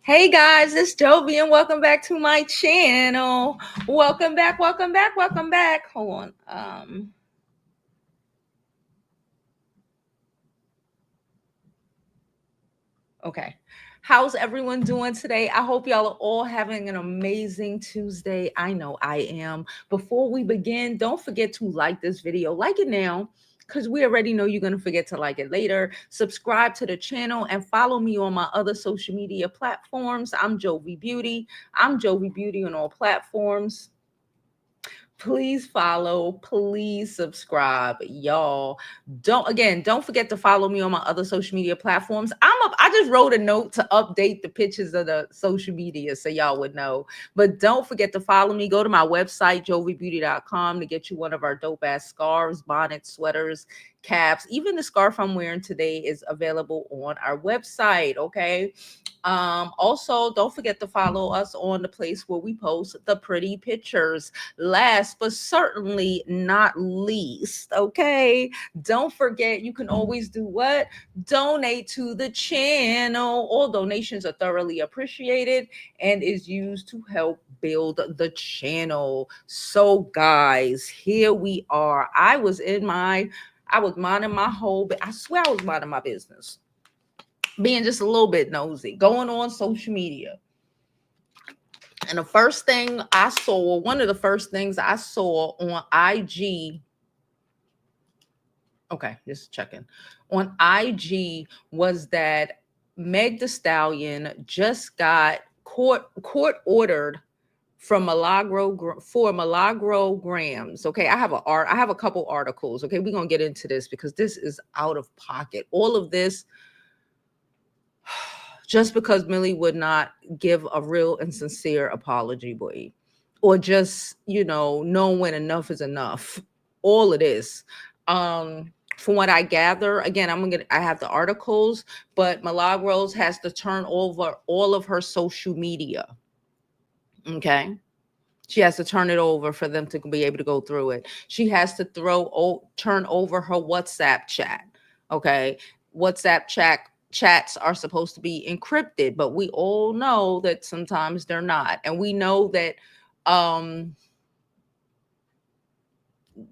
Hey guys, it's Jovi and welcome back to my channel. Welcome back, welcome back, welcome back. Hold on. Okay. How's everyone doing today? I hope y'all are all having an amazing Tuesday. I know I am. Before we begin, don't forget to like this video. Like it now because we already know you're going to forget to like it later. Subscribe to the channel and follow me on my other social media platforms. I'm Jovi Beauty. I'm Jovi Beauty on all platforms. Please follow, please subscribe, y'all. Don't forget to follow me on my other social media platforms. I just wrote a note to update the pictures of the social media so y'all would know. But don't forget to follow me. Go to my website jovibeauty.com to get you one of our dope ass scarves, bonnets, sweaters, caps. Even the scarf I'm wearing today is available on our website. Okay. Also, don't forget to follow us on the place where we post the pretty pictures. Last but certainly not least, okay, don't forget you can always do what? Donate to the channel. All donations are thoroughly appreciated and is used to help build the channel. So guys, here we are. I was minding my I swear I was minding my business, being just a little bit nosy, going on social media. And the first thing I saw, one of the first things I saw on IG, okay, just checking, on IG was that Meg Thee Stallion just got court ordered from Milagro Gramz. Okay, I have a couple articles. Okay, we're gonna get into this because this is out of pocket. All of this just because Millie would not give a real and sincere apology, boy, or just, know when enough is enough. All of this. From what I gather, again, I have the articles, but Milagros has to turn over all of her social media. Okay. She has to turn it over for them to be able to go through it. She has to turn over her WhatsApp chat. Okay. WhatsApp chats are supposed to be encrypted, but we all know that sometimes they're not. And we know that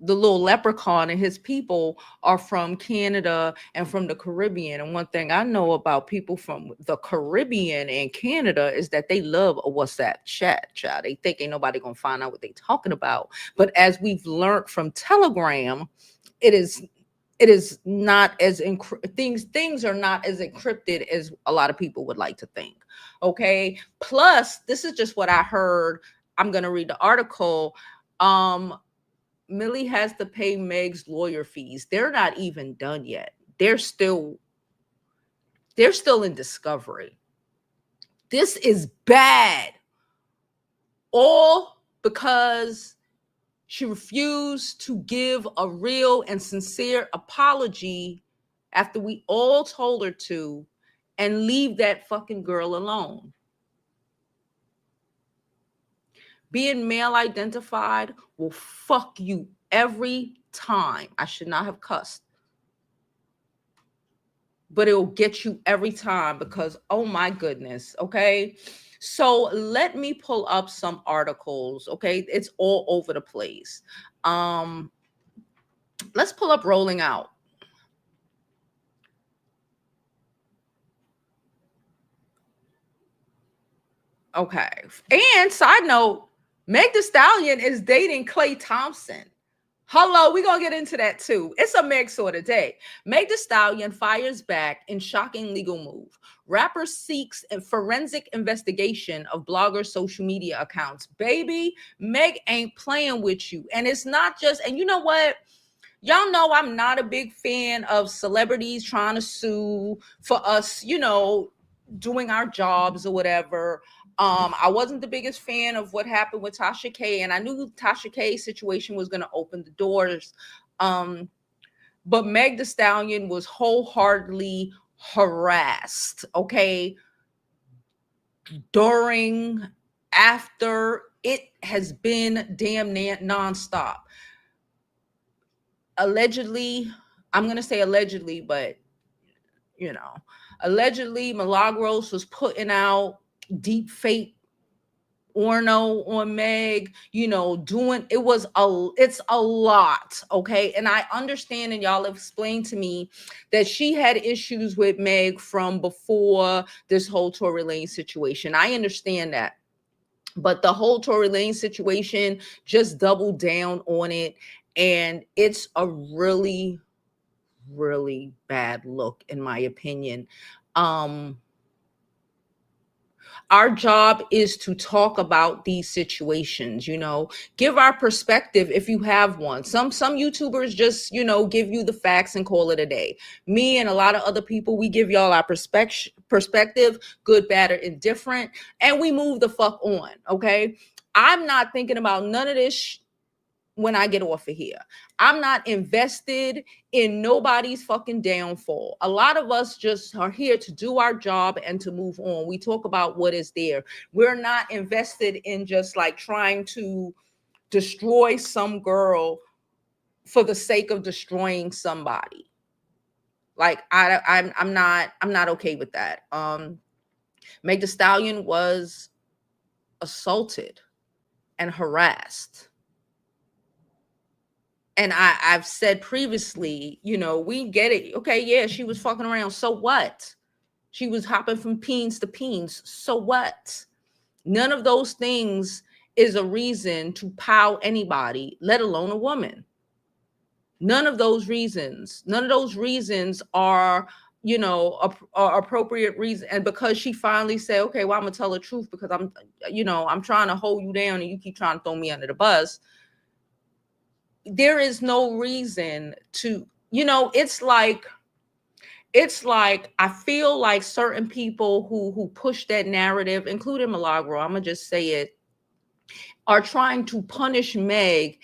the little leprechaun and his people are from Canada and from the Caribbean. And one thing I know about people from the Caribbean and Canada is that they love a WhatsApp chat, child. They think ain't nobody gonna find out what they talking about. But as we've learned from Telegram, it is not as things are not as encrypted as a lot of people would like to think. Okay. Plus, this is just what I heard. I'm gonna read the article. Millie has to pay Meg's lawyer fees. They're not even done yet. They're still in discovery. This is bad. All because she refused to give a real and sincere apology after we all told her to, and leave that fucking girl alone. Being male identified will fuck you every time. I should not have cussed, but it will get you every time because, oh my goodness. Okay. So let me pull up some articles. Okay. It's all over the place. Let's pull up Rolling Out. Okay. And side note, Meg Thee Stallion is dating Klay Thompson. Hello, we're going to get into that too. It's a Meg sort of day. Meg Thee Stallion fires back in shocking legal move. Rapper seeks a forensic investigation of bloggers' social media accounts. Baby, Meg ain't playing with you. And it's not just, and you know what? Y'all know I'm not a big fan of celebrities trying to sue for us, doing our jobs or whatever. I wasn't the biggest fan of what happened with Tasha K, and I knew Tasha K's situation was going to open the doors. But Meg Thee Stallion was wholeheartedly harassed, okay, during, after, it has been damn nonstop. Allegedly, I'm going to say allegedly, but allegedly Milagros was putting out deep fake Orno on Meg, doing it's a lot, okay? And I understand, and y'all explained to me that she had issues with Meg from before this whole Tory Lane situation. I understand that. But the whole Tory Lane situation just doubled down on it. And it's a really, really bad look, in my opinion. Our job is to talk about these situations, give our perspective if you have one. Some YouTubers just, give you the facts and call it a day. Me and a lot of other people, we give y'all our perspective, good, bad, or indifferent, and we move the fuck on, okay? I'm not thinking about none of this when I get off of here. I'm not invested in nobody's fucking downfall. A lot of us just are here to do our job and to move on. We talk about what is there. We're not invested in just like trying to destroy some girl for the sake of destroying somebody. Like I'm not okay with that. Meg Thee Stallion was assaulted and harassed. And I've said previously, we get it. Okay, yeah, she was fucking around. So what? She was hopping from peens to peens. So what? None of those things is a reason to pow anybody, let alone a woman. None of those reasons are, are appropriate reason. And because she finally said, okay, well, I'm gonna tell the truth because I'm trying to hold you down and you keep trying to throw me under the bus. There is no reason to, it's like I feel like certain people who push that narrative, including Milagro, I'm gonna just say it, are trying to punish Meg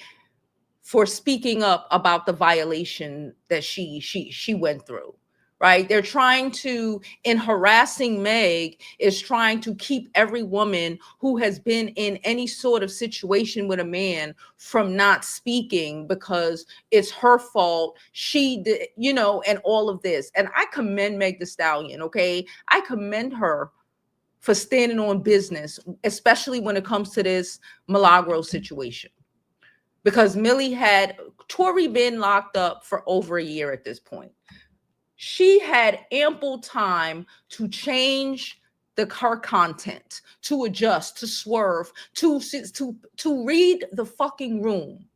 for speaking up about the violation that she went through. Right? They're trying to, in harassing Meg, is trying to keep every woman who has been in any sort of situation with a man from not speaking because it's her fault. She did, and all of this. And I commend Meg Thee Stallion, okay? I commend her for standing on business, especially when it comes to this Milagro situation. Because Millie had Tory been locked up for over a year at this point. She had ample time to change her content, to adjust, to swerve, to read the fucking room.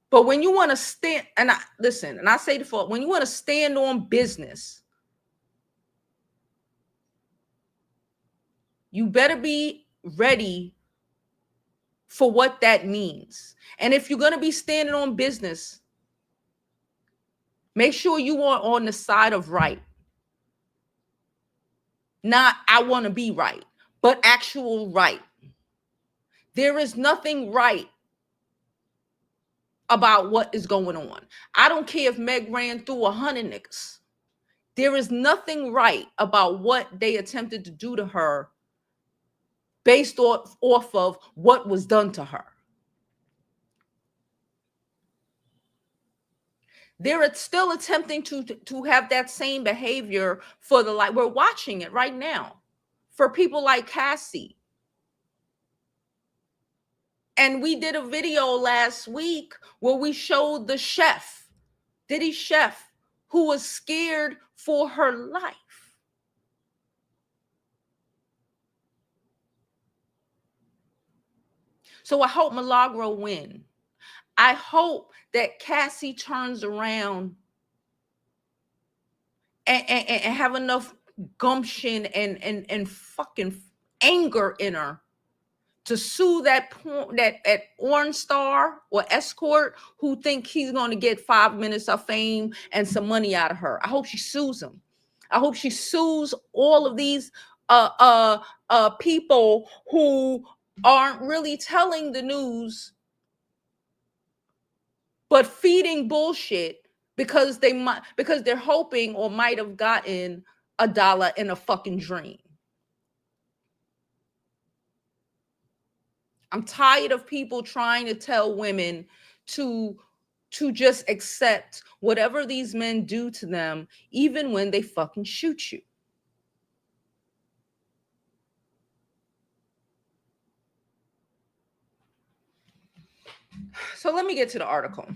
But when you want to stand, and I say the fault, when you want to stand on business, you better be ready for what that means. And if you're going to be standing on business, make sure you are on the side of right. Not I want to be right, but actual right. There is nothing right about what is going on. I don't care if Meg ran through 100 niggas. There is nothing right about what they attempted to do to her based off of what was done to her. They're still attempting to have that same behavior for the like. We're watching it right now for people like Cassie. And we did a video last week where we showed the chef, Diddy chef, who was scared for her life. So I hope Milagro win. I hope that Cassie turns around and have enough gumption and fucking anger in her to sue that porn star or escort who think he's going to get 5 minutes of fame and some money out of her. I hope she sues him. I hope she sues all of these people who aren't really telling the news but feeding bullshit because they're hoping or might have gotten $1 in a fucking dream. I'm tired of people trying to tell women to just accept whatever these men do to them, even when they fucking shoot you. So let me get to the article.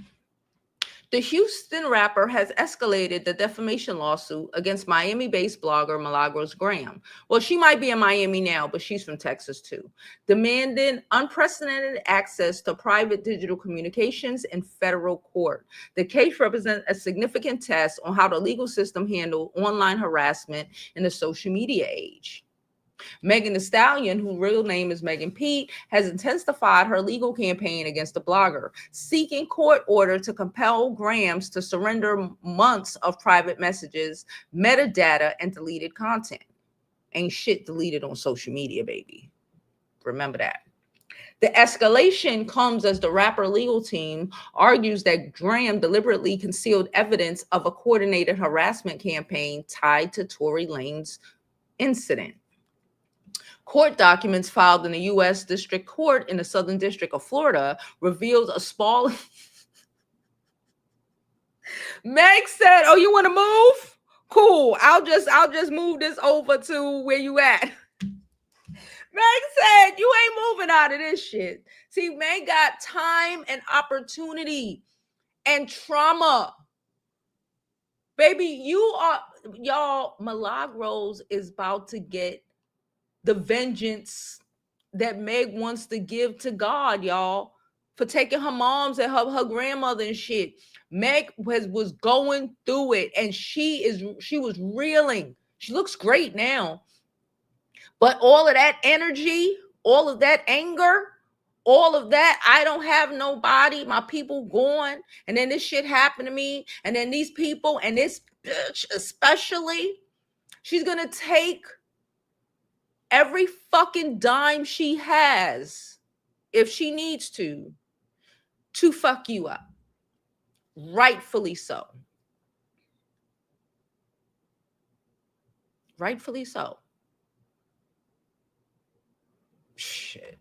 The Houston rapper has escalated the defamation lawsuit against Miami-based blogger Milagro Gramz. Well, she might be in Miami now, but she's from Texas too, demanding unprecedented access to private digital communications in federal court. The case represents a significant test on how the legal system handles online harassment in the social media age. Meg Thee Stallion, whose real name is Megan Pete, has intensified her legal campaign against the blogger, seeking court order to compel Gramz to surrender months of private messages, metadata, and deleted content. Ain't shit deleted on social media, baby. Remember that. The escalation comes as the rapper legal team argues that Gramz deliberately concealed evidence of a coordinated harassment campaign tied to Tory Lanez incident. Court documents filed in the U.S. District Court in the Southern District of Florida reveals a small. Meg said, "Oh, you want to move? Cool. I'll just move this over to where you at." Meg said, "You ain't moving out of this shit." See, Meg got time and opportunity and trauma. Baby, y'all, Milagros is about to get the vengeance that Meg wants to give to God, y'all, for taking her moms and her grandmother and shit. Meg was going through it, and she was reeling. She looks great now, but all of that energy, all of that anger, all of that, I don't have nobody, my people gone, and then this shit happened to me, and then these people, and this bitch especially, she's gonna take every fucking dime she has, if she needs to fuck you up. Rightfully so. Rightfully so. Shit.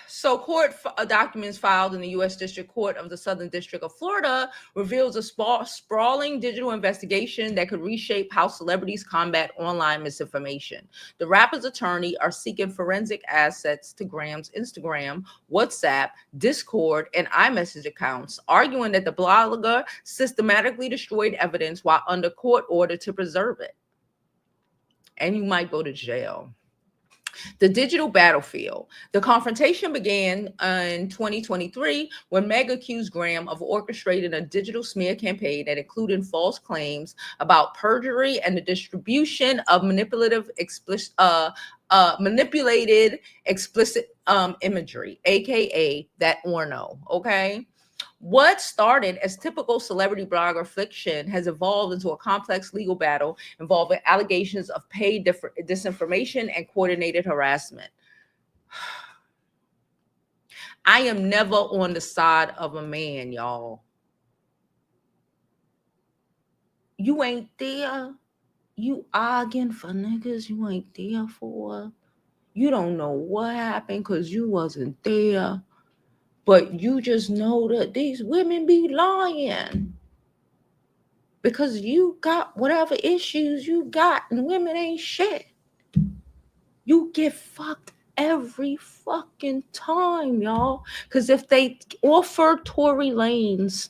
So court documents filed in the U.S. District Court of the Southern District of Florida reveals a sprawling digital investigation that could reshape how celebrities combat online misinformation. The rapper's attorney are seeking forensic assets to Gramz' Instagram, WhatsApp, Discord, and iMessage accounts, arguing that the blogger systematically destroyed evidence while under court order to preserve it. And you might go to jail. The digital battlefield. The confrontation began in 2023 when Meg accused Gramz of orchestrating a digital smear campaign that included false claims about perjury and the distribution of manipulated explicit imagery, aka that Orno. Okay. What started as typical celebrity blogger fiction has evolved into a complex legal battle involving allegations of paid disinformation and coordinated harassment. I am never on the side of a man, y'all. You ain't there. You arguing for niggas you ain't there for. You don't know what happened because you wasn't there. But you just know that these women be lying because you got whatever issues you got and women ain't shit. You get fucked every fucking time, y'all. Because if they offer Tory Lanez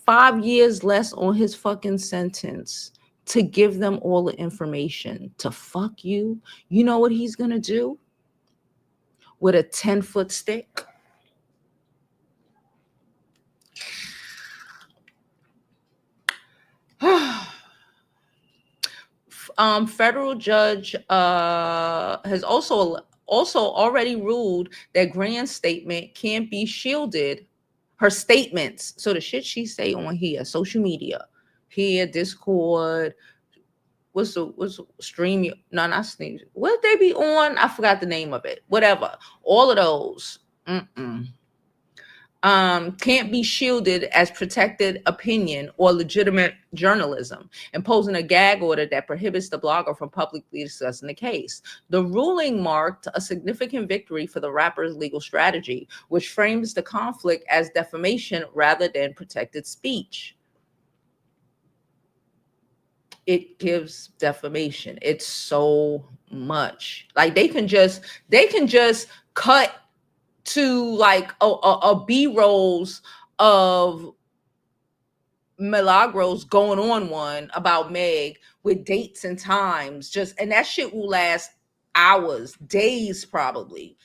5 years less on his fucking sentence to give them all the information to fuck you, you know what he's going to do? With a 10-foot stick? Federal judge has also already ruled that Gramz's statement can't be shielded. Her statements, so the shit she say on here, social media, here, Discord, what's stream? No, not stream. What they be on? I forgot the name of it. Whatever. All of those. Can't be shielded as protected opinion or legitimate journalism, imposing a gag order that prohibits the blogger from publicly discussing the case. The ruling marked a significant victory for the rapper's legal strategy, which frames the conflict as defamation rather than protected speech. it gives defamation. It's so much. Like they can just cut to like a B-rolls of Milagros going on one about Meg with dates and times, just, and that shit will last hours, days probably.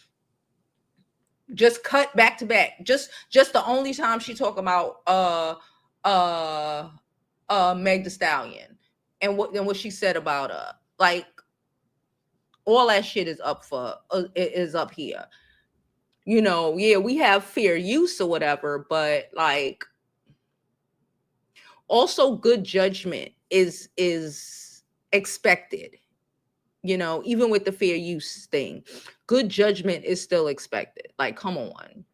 Just cut back to back. Just the only time she talk about Meg Thee Stallion and what she said about her. Like all that shit is up for is up here. You know, yeah, we have fair use or whatever, but like also good judgment is expected. You know, even with the fair use thing, good judgment is still expected. Like, come on.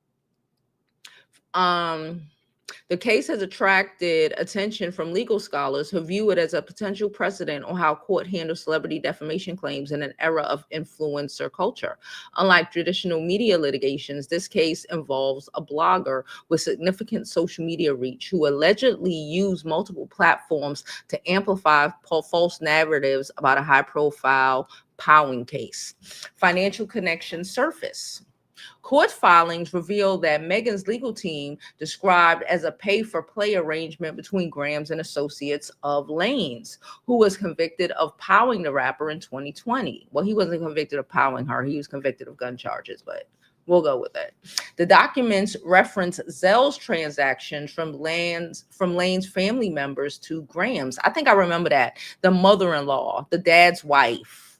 The case has attracted attention from legal scholars who view it as a potential precedent on how court handles celebrity defamation claims in an era of influencer culture. Unlike traditional media litigations, this case involves a blogger with significant social media reach who allegedly used multiple platforms to amplify false narratives about a high-profile powing case. Financial connections surface. Court filings reveal that Megan's legal team described as a pay-for-play arrangement between Gramz and associates of Lane's, who was convicted of powing the rapper in 2020. Well, he wasn't convicted of powing her. He was convicted of gun charges, but we'll go with it. The documents reference Zell's transactions from Lane's family members to Gramz. I think I remember that. The mother-in-law, the dad's wife.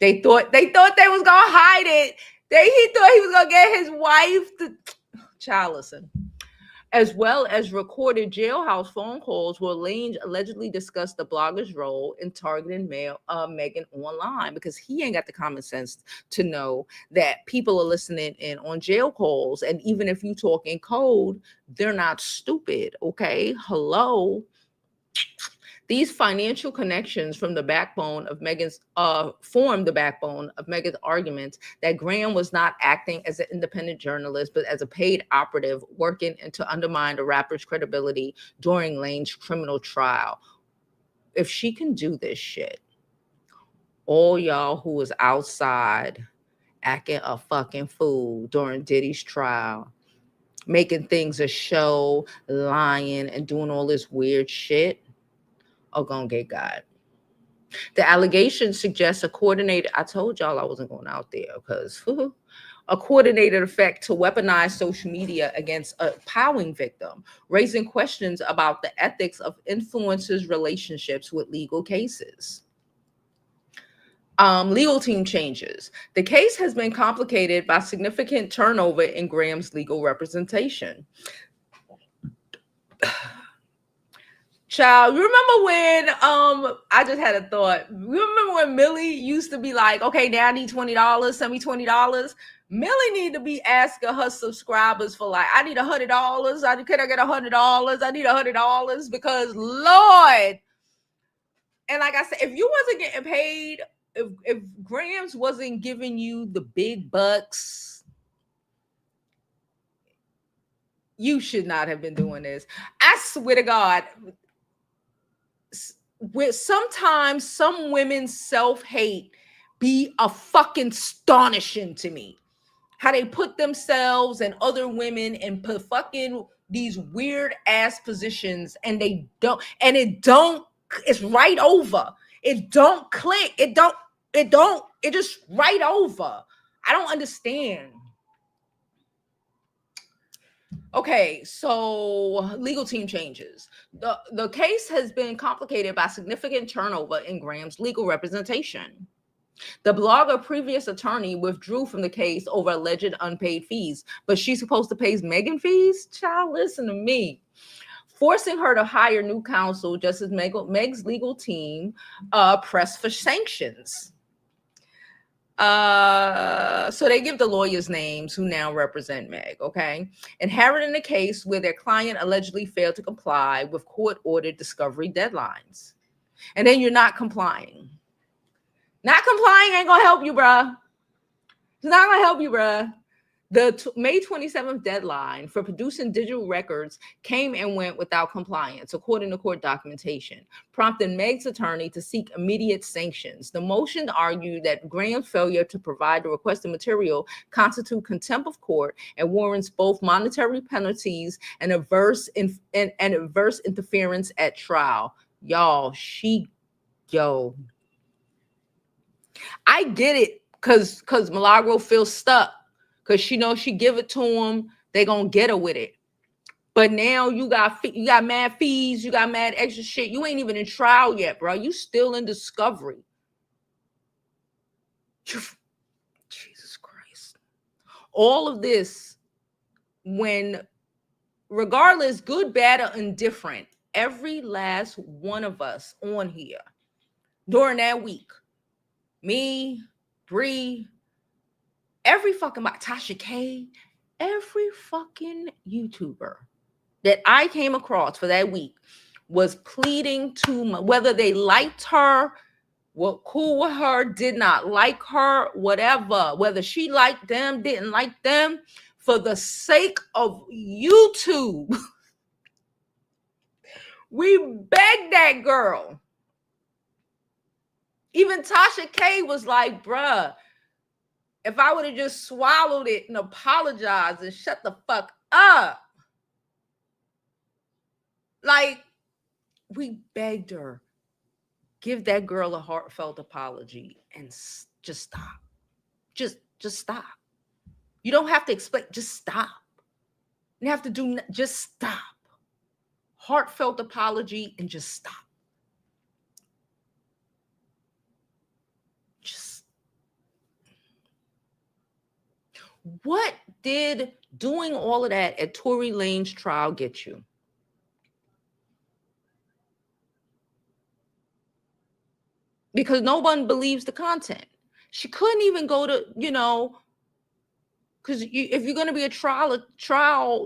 They thought they was gonna hide it. He thought he was gonna get his wife to child listen, as well as recorded jailhouse phone calls where Lane allegedly discussed the blogger's role in targeting Megan online, because he ain't got the common sense to know that people are listening in on jail calls, and even if you talk in code, they're not stupid. Okay, hello. These financial connections from the backbone of Megan's formed the backbone of Megan's arguments that Graham was not acting as an independent journalist, but as a paid operative working to undermine the rapper's credibility during Lane's criminal trial. If she can do this shit, all y'all who was outside acting a fucking fool during Diddy's trial, making things a show, lying, and doing all this weird shit, are gonna get got. The allegation suggests a coordinated, I told y'all I wasn't going out there because a coordinated effect to weaponize social media against a powing victim, raising questions about the ethics of influencers' relationships with legal cases. Legal team changes. The case has been complicated by significant turnover in Graham's legal representation. Child, you remember when I just had a thought. You remember when Millie used to be like, okay, now I need $20, send me $20. Millie need to be asking her subscribers for like, I need $100. Can I get $100? I need $100 because Lord. And like I said, if you wasn't getting paid, if Gramz wasn't giving you the big bucks, you should not have been doing this. I swear to God. With sometimes some women's self-hate be a fucking astonishing to me. How they put themselves and other women in fucking these weird ass positions, and they don't, and it's right over. It don't click. It just right over. I don't understand. Okay, so legal team changes. The case has been complicated by significant turnover in Graham's legal representation. The blogger previous attorney withdrew from the case over alleged unpaid fees, but she's supposed to pay Megan fees? Child, listen to me. Forcing her to hire new counsel just as Meg's legal team pressed for sanctions. So they give the lawyers names who now represent Meg, okay? Inheriting the case where their client allegedly failed to comply with court-ordered discovery deadlines. And then you're not complying. Not complying ain't gonna help you, bruh. It's not gonna help you, bruh. The May 27th deadline for producing digital records came and went without compliance, according to court documentation, prompting Meg's attorney to seek immediate sanctions. The motion argued that Graham's failure to provide the requested material constitute contempt of court and warrants both monetary penalties and adverse interference at trial. Y'all, I get it, because Milagro feels stuck. Because she knows she give it to him, they gonna get her with it. But now you got mad fees, you got mad extra shit. You ain't even in trial yet, bro. You still in discovery. Jesus Christ. All of this, when, regardless, good, bad, or indifferent, every last one of us on here during that week, me, Bree, every fucking Tasha K, every fucking YouTuber that I came across for that week was pleading to whether they liked her, were cool with her, did not like her, whatever, whether she liked them, didn't like them, for the sake of YouTube. We begged that girl. Even Tasha K was like, bruh, if I would have just swallowed it and apologized and shut the fuck up. Like, we begged her, give that girl a heartfelt apology and just stop. Just stop. You don't have to explain, just stop. You have to do, just stop. Heartfelt apology and just stop. What did doing all of that at Tory Lane's trial get you? Because no one believes the content. She couldn't even go to, because if you're going to be a trial,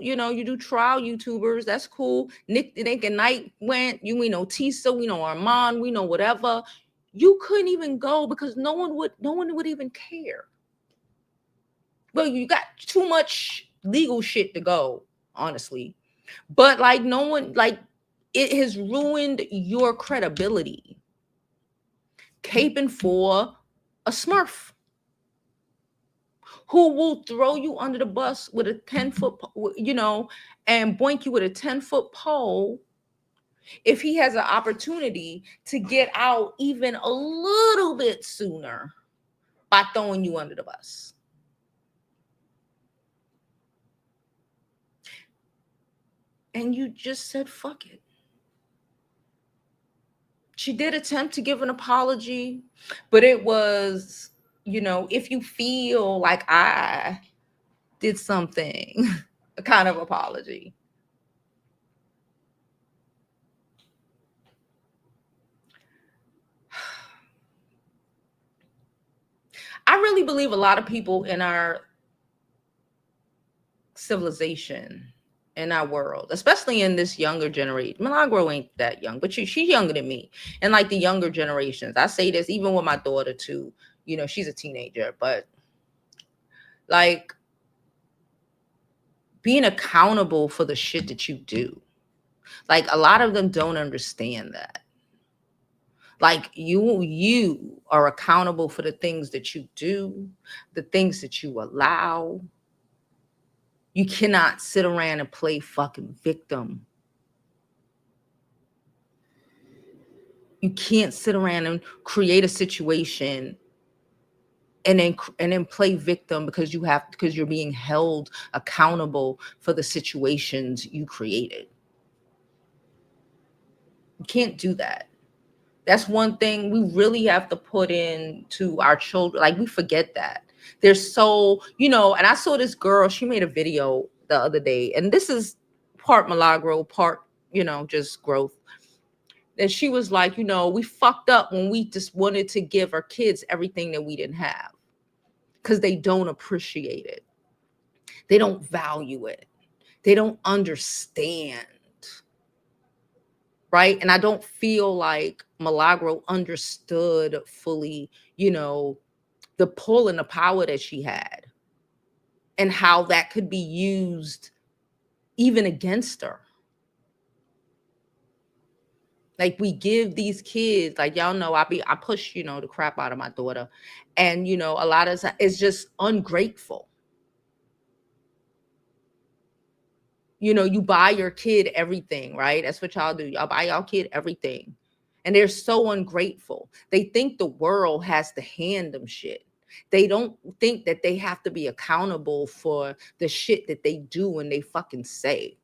you do trial YouTubers, that's cool. Nick and Knight went, we know Tisa, we know Armand, we know whatever. You couldn't even go because no one would even care. Well, you got too much legal shit to go, honestly. But like, no one, like, it has ruined your credibility. Caping for a Smurf who will throw you under the bus with a 10-foot, and boink you with a 10-foot pole if he has an opportunity to get out even a little bit sooner by throwing you under the bus. And you just said, fuck it. She did attempt to give an apology, but it was, if you feel like I did something, a kind of apology. I really believe a lot of people in our civilization, in our world, especially in this younger generation. Milagro ain't that young, but she's younger than me. And like the younger generations, I say this even with my daughter too. She's a teenager, but like being accountable for the shit that you do. Like a lot of them don't understand that. Like you are accountable for the things that you do, the things that you allow. You cannot sit around and play fucking victim. You can't sit around and create a situation and then play victim because you're being held accountable for the situations you created. You can't do that. That's one thing we really have to put into our children. Like, we forget that. They're so, and I saw this girl, she made a video the other day, and this is part Milagro, part, just growth. And she was like, we fucked up when we just wanted to give our kids everything that we didn't have because they don't appreciate it. They don't value it. They don't understand. Right. And I don't feel like Milagro understood fully, the pull and the power that she had. and how that could be used even against her. Like, we give these kids, like, y'all know, I push, the crap out of my daughter. And, a lot of it's just ungrateful. You buy your kid everything, right? That's what y'all do. Y'all buy y'all kid everything. And they're so ungrateful. They think the world has to hand them shit. They don't think that they have to be accountable for the shit that they do and they fucking say.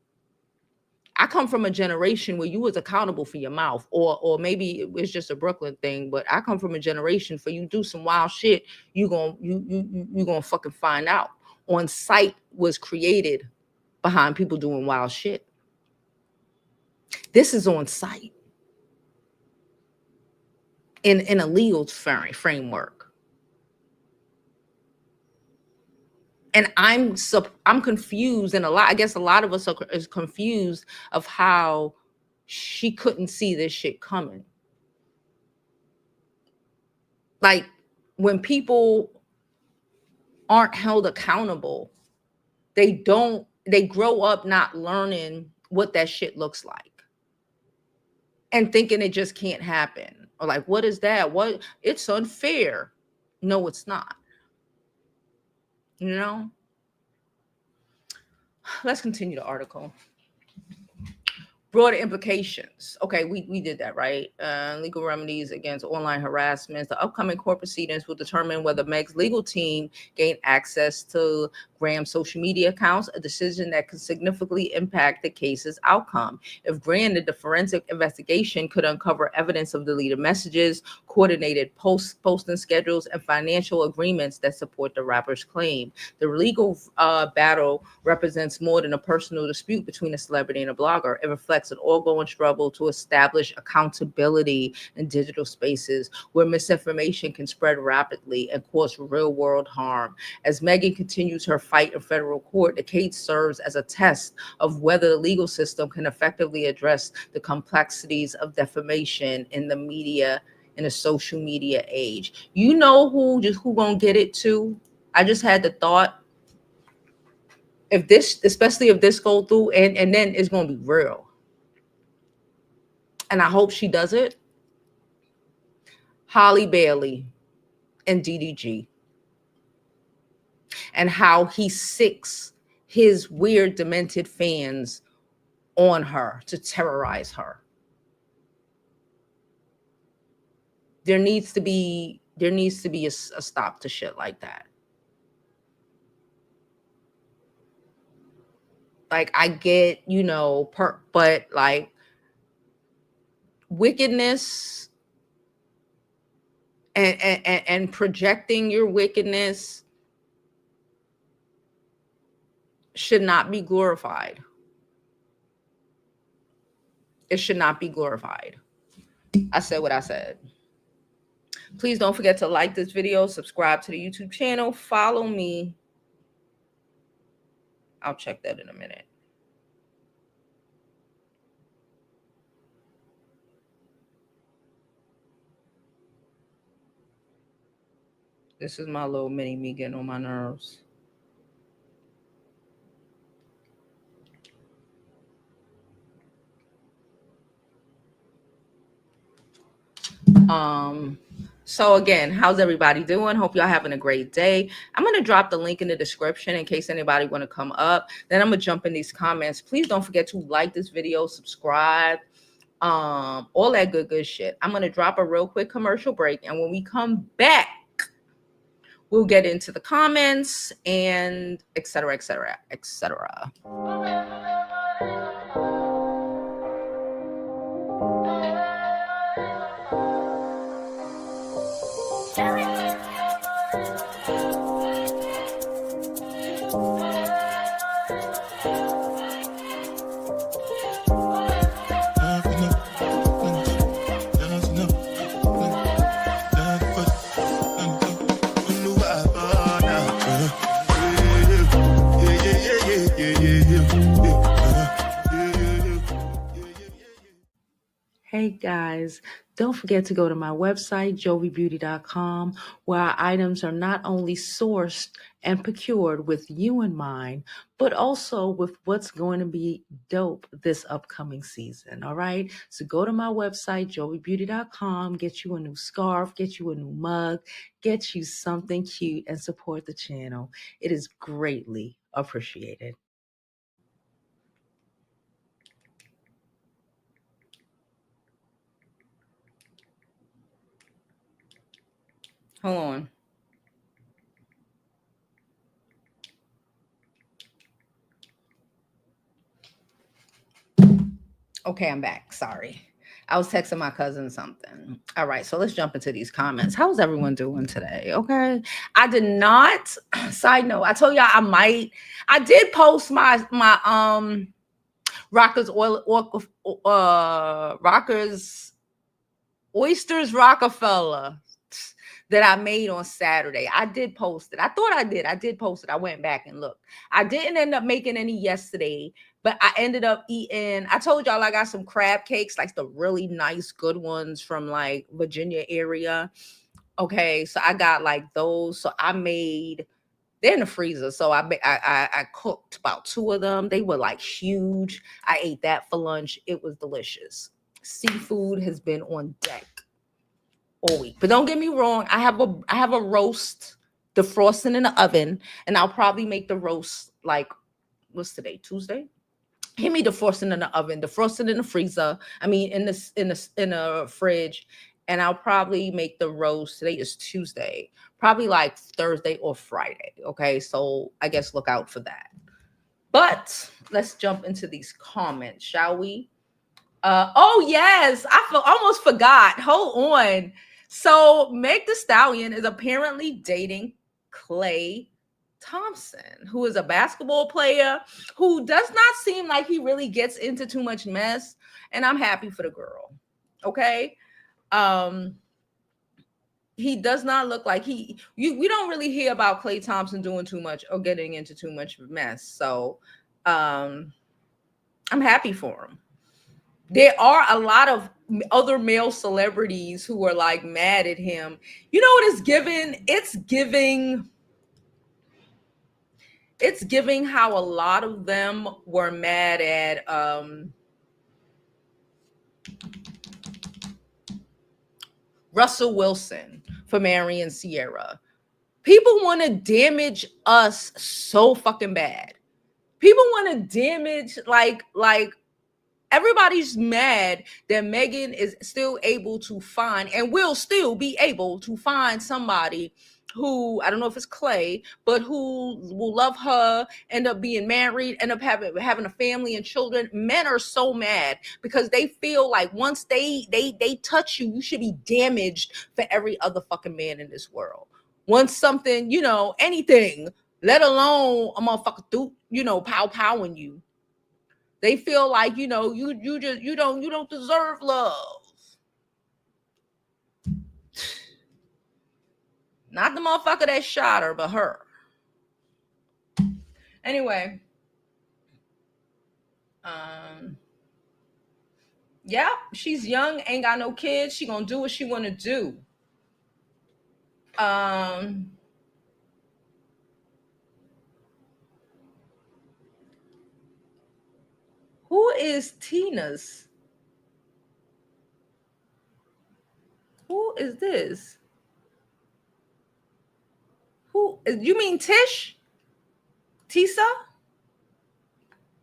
I come from a generation where you was accountable for your mouth, or maybe it's just a Brooklyn thing, but I come from a generation for you do some wild shit, you gonna fucking find out. On site was created behind people doing wild shit. This is on site in a legal framework. And I'm confused, and I guess a lot of us is confused of how she couldn't see this shit coming. Like, when people aren't held accountable, they grow up not learning what that shit looks like and thinking it just can't happen. Or like, what is that? What? It's unfair. No, it's not. Let's continue the article. Broader implications. Okay, we did that, right? Legal remedies against online harassment. The upcoming court proceedings will determine whether Meg's legal team gained access to Gramz's social media accounts, a decision that could significantly impact the case's outcome. If granted, the forensic investigation could uncover evidence of deleted messages, coordinated posting schedules, and financial agreements that support the rapper's claim. The legal battle represents more than a personal dispute between a celebrity and a blogger. It reflects an ongoing struggle to establish accountability in digital spaces where misinformation can spread rapidly and cause real-world harm. As Megan continues her fight in federal court, the case serves as a test of whether the legal system can effectively address the complexities of defamation in the media, in a social media age. You know who gonna get it too? I just had the thought, especially if this go through, and then it's gonna be real. And I hope she does it. Holly Bailey and DDG. And how he sicks his weird, demented fans on her to terrorize her. There needs to be a stop to shit like that. Like, I get, but like, wickedness and projecting your wickedness should not be glorified. It should not be glorified. I said what I said. Please don't forget to like this video, subscribe to the YouTube channel, follow me. I'll check that in a minute. This is my little mini me getting on my nerves. So again, how's everybody doing? Hope y'all having a great day. I'm going to drop the link in the description in case anybody want to come up. Then I'm going to jump in these comments. Please don't forget to like this video, subscribe, all that good shit. I'm going to drop a real quick commercial break. And when we come back, we'll get into the comments and et cetera, et cetera, et cetera. Hey guys, don't forget to go to my website, jovibeauty.com, where our items are not only sourced and procured with you in mind, but also with what's going to be dope this upcoming season. All right. So go to my website, jovibeauty.com, get you a new scarf, get you a new mug, get you something cute, and support the channel. It is greatly appreciated. Hold on. Okay, I'm back. Sorry. I was texting my cousin something. All right, so let's jump into these comments. How's everyone doing today? Okay. I did not, side note, I told y'all I did post my Rockers Rockers Oysters Rockefeller that I made on Saturday. I did post it. I thought I did. I did post it. I went back and looked. I didn't end up making any yesterday, but I ended up eating. I told y'all I got some crab cakes, like the really nice, good ones from like Virginia area. Okay, so I got like those. So I made. They're in the freezer, so I cooked about 2 of them. They were like huge. I ate that for lunch. It was delicious. Seafood has been on deck all week. But don't get me wrong, I have a roast defrosting in the oven, and I'll probably make the roast like what's today? Tuesday? Give me defrosting in the oven, defrosting in the freezer. I mean in the fridge. And I'll probably make the roast. Today is Tuesday, probably like Thursday or Friday. Okay. So I guess look out for that. But let's jump into these comments, shall we? Oh yes, almost forgot. Hold on. So Meg Thee Stallion is apparently dating Klay Thompson, who is a basketball player who does not seem like he really gets into too much mess, and I'm happy for the girl. Okay. Um he does not look like we don't really hear about Klay Thompson doing too much or getting into too much mess. So I'm happy for him. There are a lot of other male celebrities who are like mad at him. You know what it's giving? It's giving how a lot of them were mad at Russell Wilson for marrying Sierra. People want to damage us so fucking bad. People want to damage like everybody's mad that Megan is still able to find and will still be able to find somebody who, I don't know if it's Klay, but who will love her, end up being married, end up having a family and children. Men are so mad because they feel like once they touch you, you should be damaged for every other fucking man in this world. Once something, anything, let alone a motherfucker pow-powing you. They feel like, you don't deserve love. Not the motherfucker that shot her, but her. Anyway, yeah, she's young, ain't got no kids. She gonna do what she wanna do. Who is Tina's? Who is this? Who? You mean Tish? Tisa?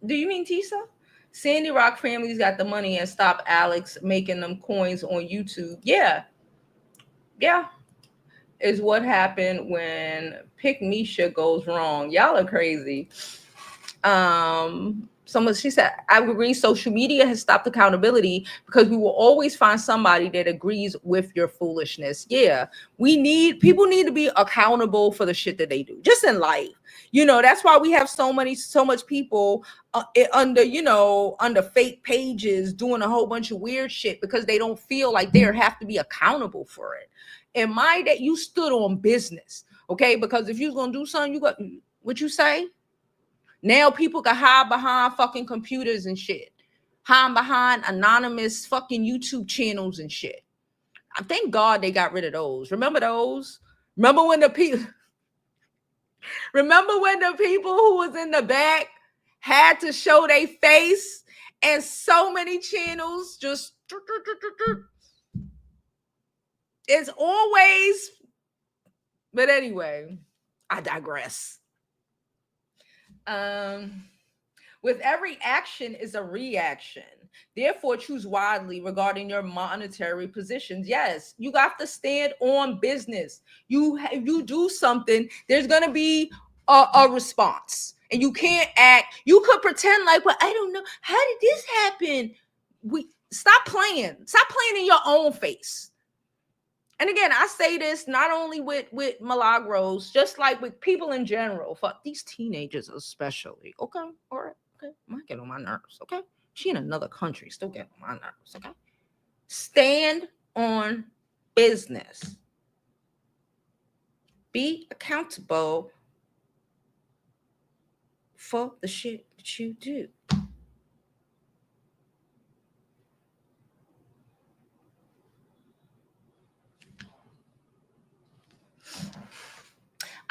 Do you mean Tisa? Sandy Rock family's got the money and stop Alex making them coins on YouTube. Yeah. Yeah. Is what happened when Pick Misha goes wrong. Y'all are crazy. She said, I agree. Social media has stopped accountability because we will always find somebody that agrees with your foolishness. Yeah, people need to be accountable for the shit that they do, just in life. That's why we have so much people under fake pages doing a whole bunch of weird shit because they don't feel like they have to be accountable for it. In my day, you stood on business, okay? Because if you was gonna do something, you got what you say. Now people can hide behind fucking computers and shit. hiding behind anonymous fucking YouTube channels and shit. I thank God they got rid of those. Remember those? Remember when the people remember when the people who was in the back had to show their face and so many channels just it's always, but anyway, I digress. With every action is a reaction. Therefore, choose wisely regarding your monetary positions. Yes, you got to stand on business. You do something, there's going to be a response. And you can't act, you could pretend like, well, I don't know. How did this happen? We stop playing. Stop playing in your own face. And again, I say this not only with Milagros, just like with people in general. Fuck these teenagers especially. Okay, all right, okay. Might get on my nerves. Okay, she in another country, still get on my nerves. Okay, stand on business. Be accountable for the shit that you do.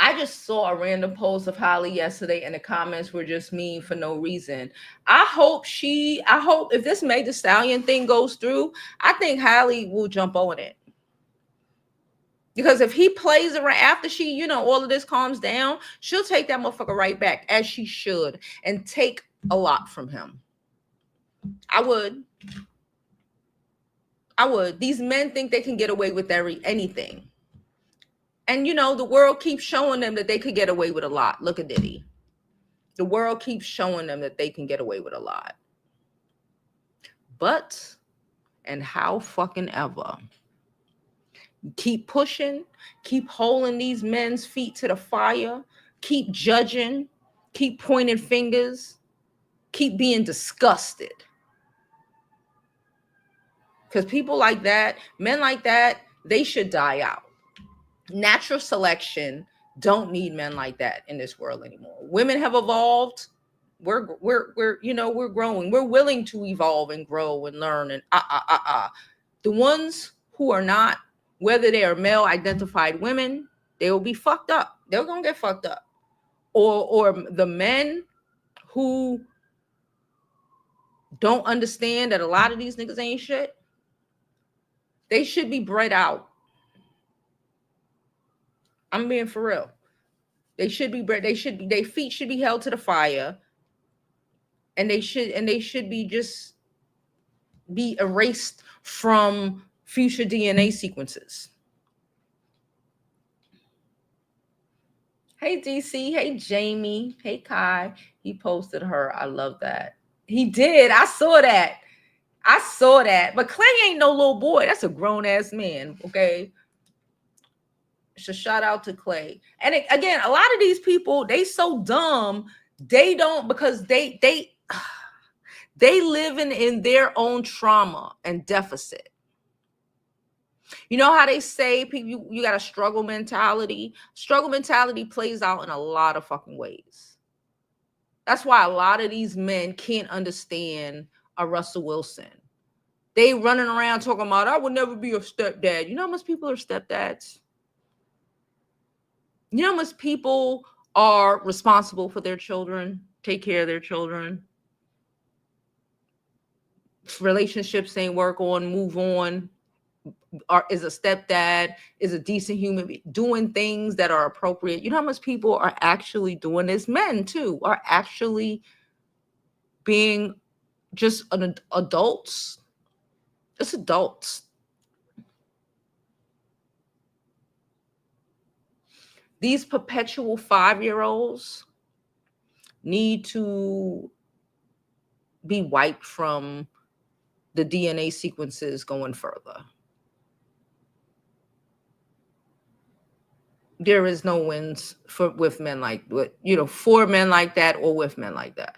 I just saw a random post of Holly yesterday, and the comments were just mean for no reason. I hope if this Meg Thee Stallion thing goes through, I think Holly will jump on it. Because if he plays around after she, all of this calms down, she'll take that motherfucker right back, as she should, and take a lot from him. I would. These men think they can get away with anything. And the world keeps showing them that they could get away with a lot. Look at Diddy. The world keeps showing them that they can get away with a lot. But, and how fucking ever, keep pushing, keep holding these men's feet to the fire, keep judging, keep pointing fingers, keep being disgusted. Because people like that, men like that, they should die out. Natural selection don't need men like that in this world anymore. Women have evolved. We're growing. We're willing to evolve and grow and learn and the ones who are not, whether they are male identified women, they will be fucked up. They're gonna get fucked up. Or the men who don't understand that a lot of these niggas ain't shit, they should be bred out. I'm being for real. They should be bred. Their feet should be held to the fire. And they should be erased from future DNA sequences. Hey DC, hey Jamie, hey Kai. He posted her. I love that. He did. I saw that. But Clay ain't no little boy. That's a grown ass man. Okay. So shout out to Clay. And again, a lot of these people, they so dumb. They don't, because they living in their own trauma and deficit. You know how they say people, you got a struggle mentality? Struggle mentality plays out in a lot of fucking ways. That's why a lot of these men can't understand a Russell Wilson. They running around talking about, I would never be a stepdad. You know how much people are stepdads? You know how much people are responsible for their children, take care of their children? Relationships ain't work on, move on. Is a stepdad, is a decent human being, doing things that are appropriate. You know how much people are actually doing this? Men too are actually being just adults. It's adults. These perpetual 5-year-olds need to be wiped from the DNA sequences going further. There is no wins with men like, for men like that or with men like that.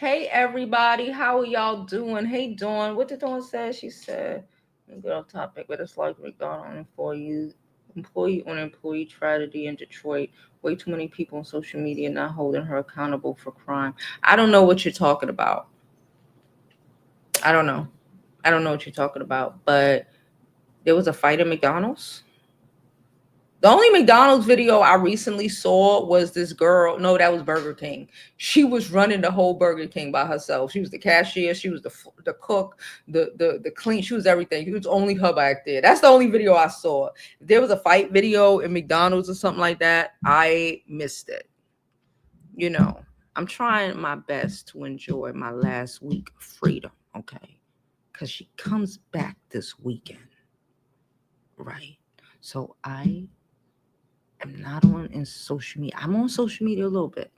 Hey everybody, how are y'all doing? Hey Dawn, what did Dawn say? She said, let me get off topic, but it's like McDonald employee on employee tragedy in Detroit. Way too many people on social media not holding her accountable for crime. I don't know what you're talking about. I don't know. I don't know what you're talking about, but there was a fight at McDonald's. The only McDonald's video I recently saw was this girl. No, that was Burger King. She was running the whole Burger King by herself. She was the cashier. She was the cook, the clean. She was everything. It was only her back there. That's the only video I saw. If there was a fight video in McDonald's or something like that, I missed it. You know, I'm trying my best to enjoy my last week of freedom. Okay, because she comes back this weekend, right? So I'm not on in social media. I'm on social media a little bit,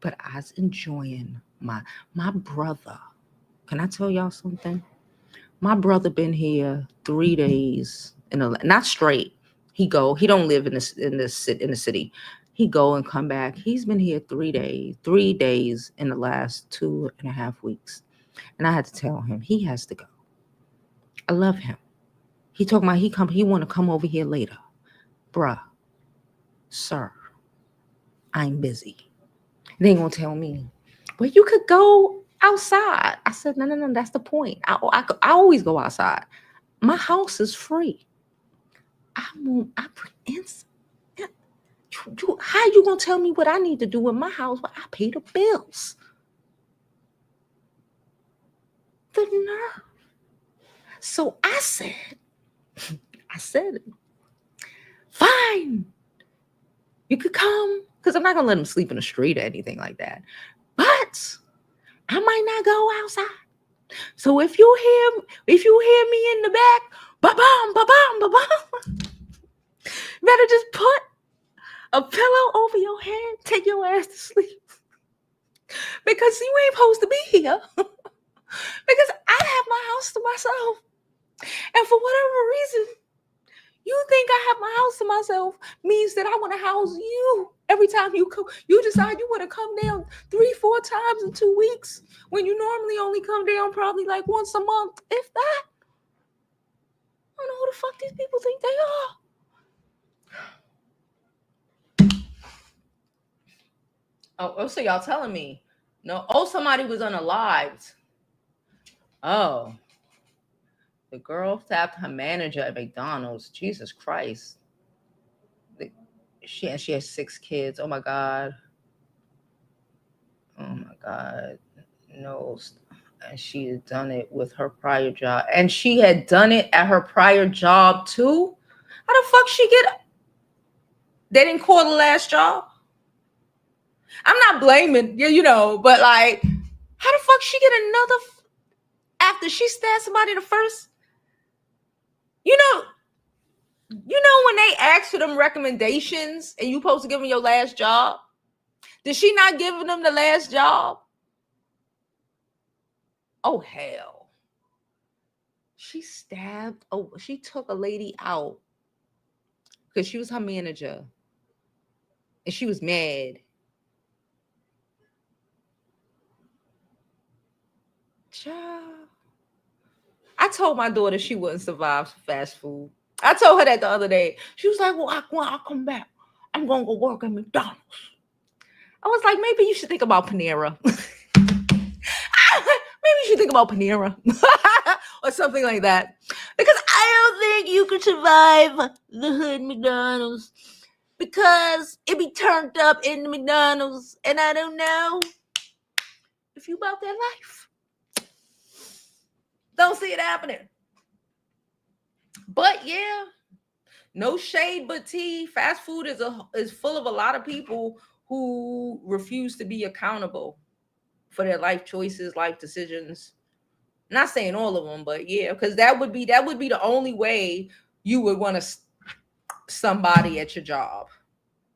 but I was enjoying my brother. Can I tell y'all something? My brother been here 3 days not straight. He don't live in the city. He go and come back. He's been here 3 days in the last 2.5 weeks, and I had to tell him he has to go. I love him. He talking about he want to come over here later, bruh. Sir, I'm busy. They ain't gonna tell me, well, you could go outside. I said, no, that's the point. I always go outside. My house is free. I bring how you gonna tell me what I need to do in my house when I pay the bills? The nerve. So I said it. Fine. You could come, because I'm not gonna let him sleep in the street or anything like that. But I might not go outside. So if you hear me in the back, ba-bum, ba-bum, ba-bum, better just put a pillow over your head, take your ass to sleep. Because you ain't supposed to be here. Because I have my house to myself. And for whatever reason, you think I have my house to myself means that I want to house you. Every time you decide you want to come down 3-4 times in 2 weeks when you normally only come down probably like once a month, if that. I don't know who the fuck these people think they are. Oh, so y'all telling me? No. Oh, somebody was unalived. Oh. The girl tapped her manager at McDonald's. Jesus Christ. She has 6 kids. Oh my God. Oh my God. No. And she had done it with her prior job. And she had done it at her prior job too? How the fuck she get? They didn't call the last job? I'm not blaming, but like, how the fuck she get another after she stabbed somebody the first? You know when they ask for them recommendations and you supposed to give them your last job? Did she not give them the last job? Oh, hell. She took a lady out because she was her manager and she was mad. Child. I told my daughter she wouldn't survive fast food. I told her that the other day. She was like, well, I'll come back. I'm going to go work at McDonald's. I was like, maybe you should think about Panera. Maybe you should think about Panera or something like that. Because I don't think you could survive the hood McDonald's because it be turned up in the McDonald's. And I don't know if you about that life. Don't see it happening. But yeah, no shade but tea. Fast food is full of a lot of people who refuse to be accountable for their life choices, life decisions. Not saying all of them, but yeah, because that would be the only way you would want to somebody at your job.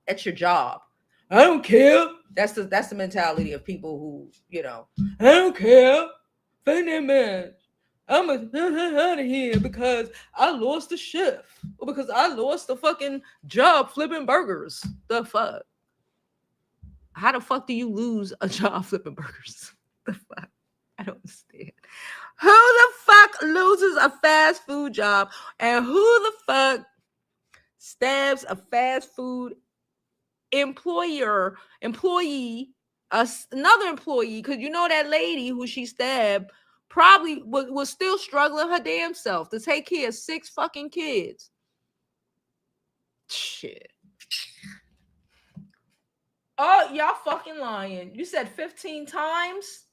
At your job. I don't care. That's the mentality of people who, I don't care. Find that man. I'm out of here because I lost the shift or because I lost the fucking job flipping burgers. The fuck? How the fuck do you lose a job flipping burgers? The fuck? I don't understand. Who the fuck loses a fast food job? And who the fuck stabs a fast food employee, another employee? Because you know that lady who she stabbed probably was still struggling her damn self to take care of 6 fucking kids. Shit. Oh, y'all fucking lying. You said 15 times?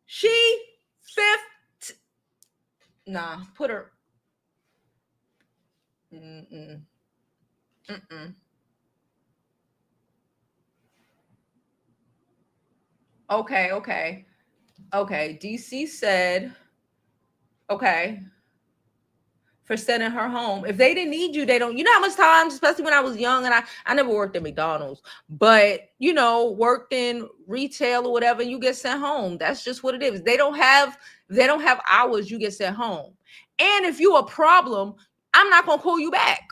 She 50. Nah, put her. Mm-mm. Mm-mm. Okay. DC said, okay, for sending her home. If they didn't need you, they don't. You know how much times, especially when I was young, and I never worked at McDonald's, but worked in retail or whatever, you get sent home. That's just what it is. They don't have hours, you get sent home. And if you a problem, I'm not gonna call you back.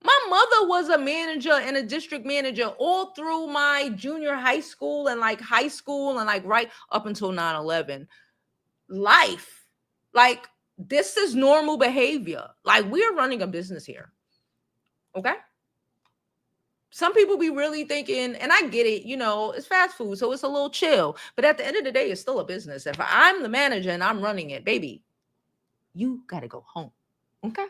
My mother was a manager and a district manager all through my junior high school and like high school and like right up until 9/11. Life. Like, this is normal behavior. Like, we're running a business here. Okay? Some people be really thinking, and I get it, it's fast food, so it's a little chill. But at the end of the day, it's still a business. If I'm the manager and I'm running it, baby, you got to go home. Okay?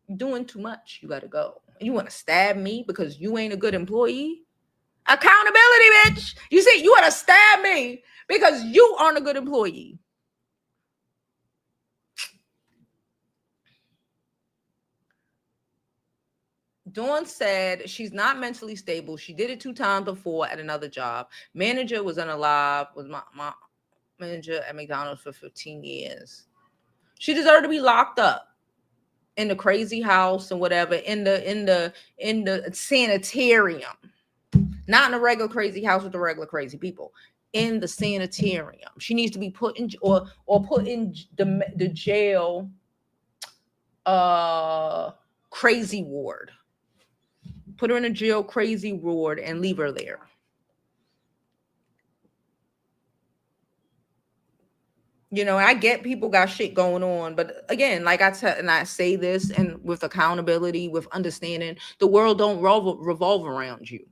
You're doing too much. You got to go. You want to stab me because you ain't a good employee? Accountability, bitch. You see, you want to stab me because you aren't a good employee. Dawn said she's not mentally stable. She did it 2 times before at another job. Manager was unalive. Was my manager at McDonald's for 15 years. She deserved to be locked up in the crazy house and whatever, in the sanitarium. Not in a regular crazy house with the regular crazy people. In the sanitarium. She needs to be put in or put in the jail crazy ward. Put her in a jail crazy ward and leave her there. I get people got shit going on, but again, like I said, and I say this, and with accountability, with understanding, the world don't revolve around you,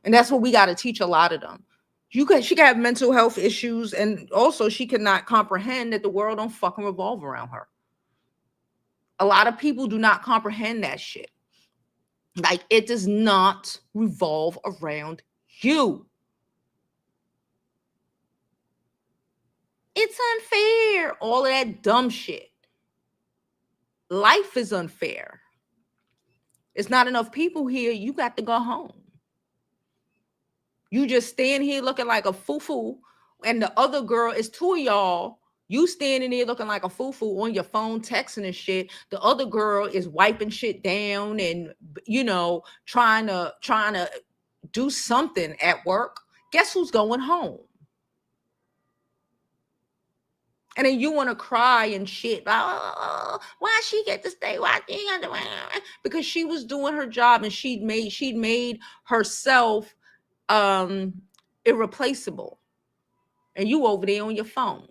and that's what we got to teach a lot of them. She can have mental health issues, and also she cannot comprehend that the world don't fucking revolve around her. A lot of people do not comprehend that shit. Like, it does not revolve around you. It's unfair. All of that dumb shit. Life is unfair. It's not enough people here. You got to go home. You just stand here looking like a foo-foo, and the other girl is 2 of y'all. You standing there looking like a foo-foo on your phone, texting and shit. The other girl is wiping shit down and, trying to do something at work. Guess who's going home? And then you want to cry and shit. Oh, why she get to stay? Why she got to? Because she was doing her job and she'd made herself irreplaceable. And you over there on your phone.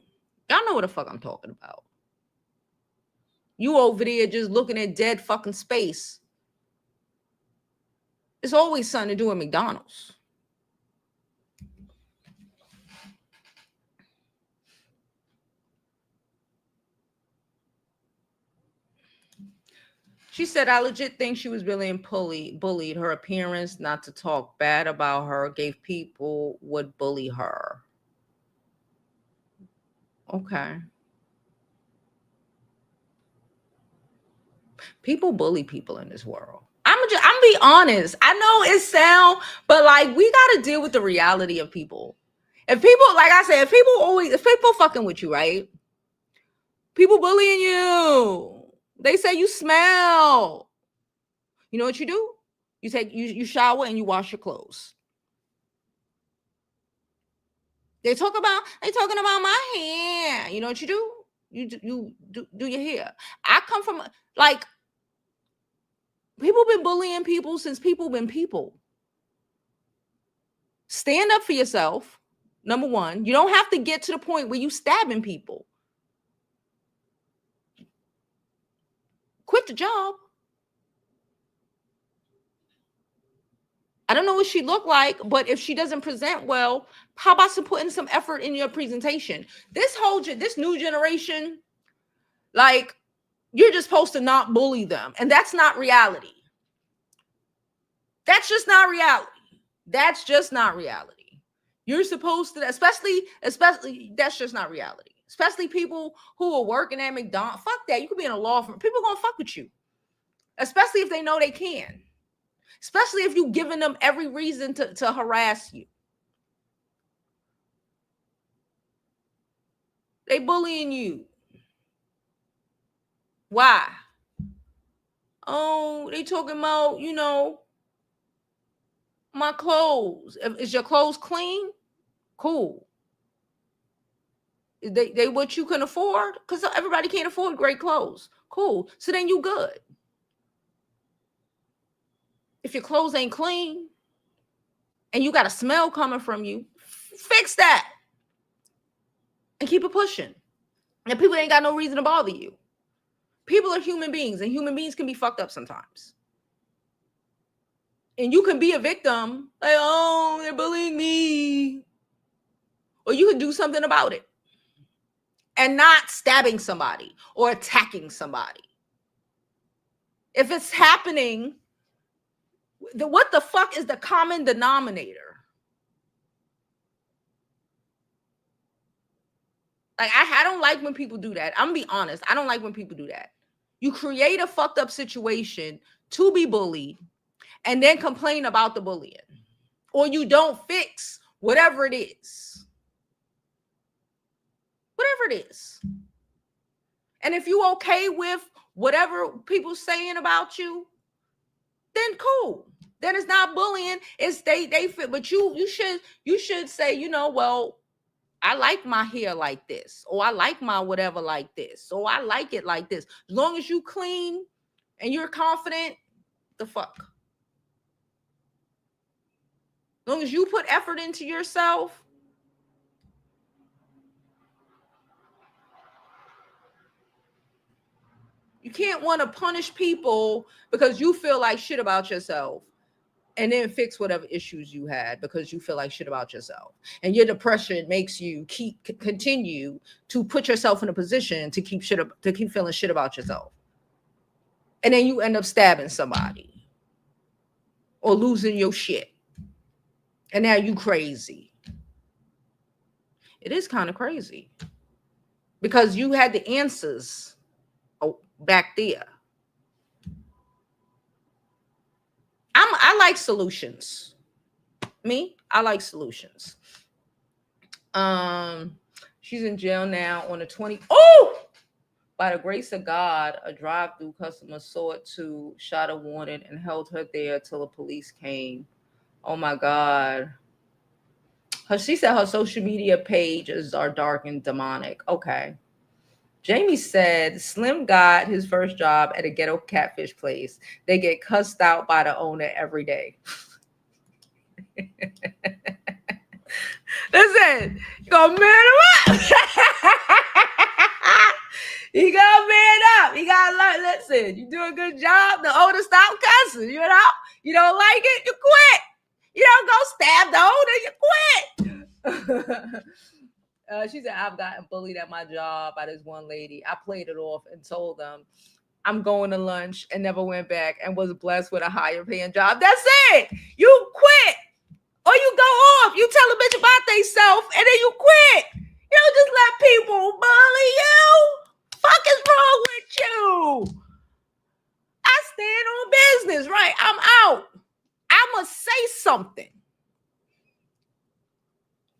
Y'all know what the fuck I'm talking about. You over there just looking at dead fucking space. It's always something to do at McDonald's. She said, I legit think she was really bullied. Her appearance, not to talk bad about her, gave people would bully her. Okay. People bully people in this world. I'm be honest. I know it sound, but like, we got to deal with the reality of people. If people, like I said, if people fucking with you, right? People bullying you. They say you smell. You know what you do? You shower and you wash your clothes. They talking about my hair. You know what you do? You do your hair. I come from, like, People been bullying people since people been people. Stand up for yourself. Number one, you don't have to get to the point where you stabbing people. Quit the job. I don't know what she looked like, but if she doesn't present well, how about putting some effort in your presentation? This new generation, like, you're just supposed to not bully them, and that's not reality. That's just not reality. That's just not reality. You're supposed to, especially, that's just not reality. Especially people who are working at McDonald's. Fuck that. You could be in a law firm. People are gonna fuck with you, especially if they know they can. Especially if you've given them every reason to harass you. They bullying you. Why? Oh, they talking about, my clothes. Is your clothes clean? Cool. They what you can afford? Because everybody can't afford great clothes. Cool. So then you good. If your clothes ain't clean and you got a smell coming from you, fix that and keep it pushing. And people ain't got no reason to bother you. People are human beings, and human beings can be fucked up sometimes. And you can be a victim, like, oh, they're bullying me. Or you can do something about it and not stabbing somebody or attacking somebody. If it's happening, what the fuck is the common denominator? Like, I don't like when people do that. I'm gonna be honest. I don't like when people do that. You create a fucked up situation to be bullied and then complain about the bullying. Or you don't fix whatever it is. Whatever it is. And if you okay with whatever people saying about you, then cool. Then it's not bullying. It's they fit. But you should say, well, I like my hair like this, or I like my whatever like this, or I like it like this. As long as you clean and you're confident, the fuck. As long as you put effort into yourself, you can't want to punish people because you feel like shit about yourself and then fix whatever issues you had because you feel like shit about yourself. And your depression makes you continue to put yourself in a position to keep feeling shit about yourself. And then you end up stabbing somebody or losing your shit. And now you crazy. It is kind of crazy because you had the answers back there. I like solutions. I like solutions. She's in jail now on the 20. Oh, by the grace of God, a drive-through customer saw it too, shot a warning, and held her there till the police came. Oh my God. She said her social media pages are dark and demonic. Okay. Jamie said Slim got his first job at a ghetto catfish place. They get cussed out by the owner every day. Listen, you gonna man him up. You gotta man up. You gotta learn. Listen, you do a good job. The owner stop cussing. You don't like it, you quit. You don't go stab the owner, you quit. She said, I've gotten bullied at my job by this one lady. I played it off and told them I'm going to lunch and never went back and was blessed with a higher paying job. That's it. You quit. Or you go off. You tell a bitch about theyself and then you quit. You don't just let people bully you. Fuck is wrong with you? I stand on business, right? I'm out. I'ma say something.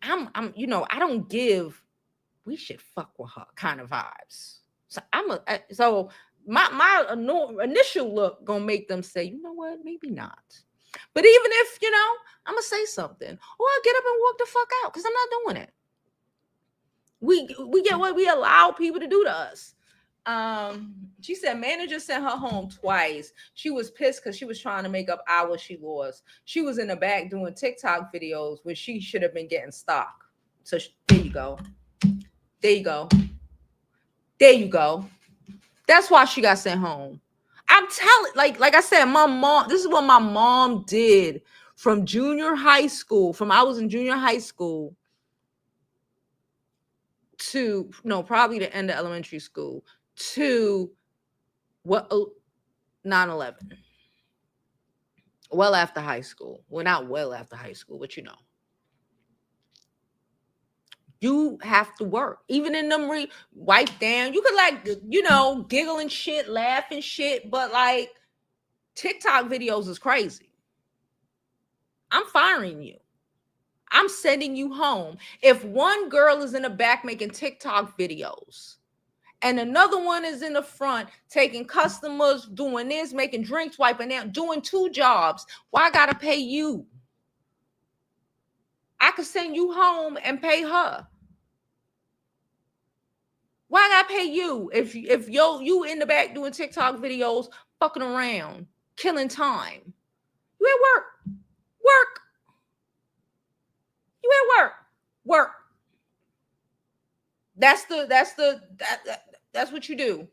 I'm I don't give we should fuck with her kind of vibes. So my initial look gonna make them say, you know what, maybe not. But even if, I'm gonna say something, or I'll get up and walk the fuck out because I'm not doing it. We get what we allow people to do to us. She said manager sent her home twice. She was pissed because she was trying to make up hours she lost. She was in the back doing TikTok videos where she should have been getting stock. So there you go. There you go. There you go. That's why she got sent home. I'm telling, like I said, my mom, this is what my mom did from junior high school, from I was in junior high school to, no, probably the end of elementary school to what, 9/11. Well after high school. Well, not well after high school, but you know. You have to work. Even in them wipe down, you could like, you know, giggle and shit, laugh and shit, but like TikTok videos is crazy. I'm firing you. I'm sending you home. If one girl is in the back making TikTok videos and another one is in the front taking customers, doing this, making drinks, wiping down, doing two jobs, why I gotta pay you? I could send you home and pay her. Why I gotta pay you if you in the back doing TikTok videos, fucking around, killing time? You at work. Work. You at work. Work. That's what you do.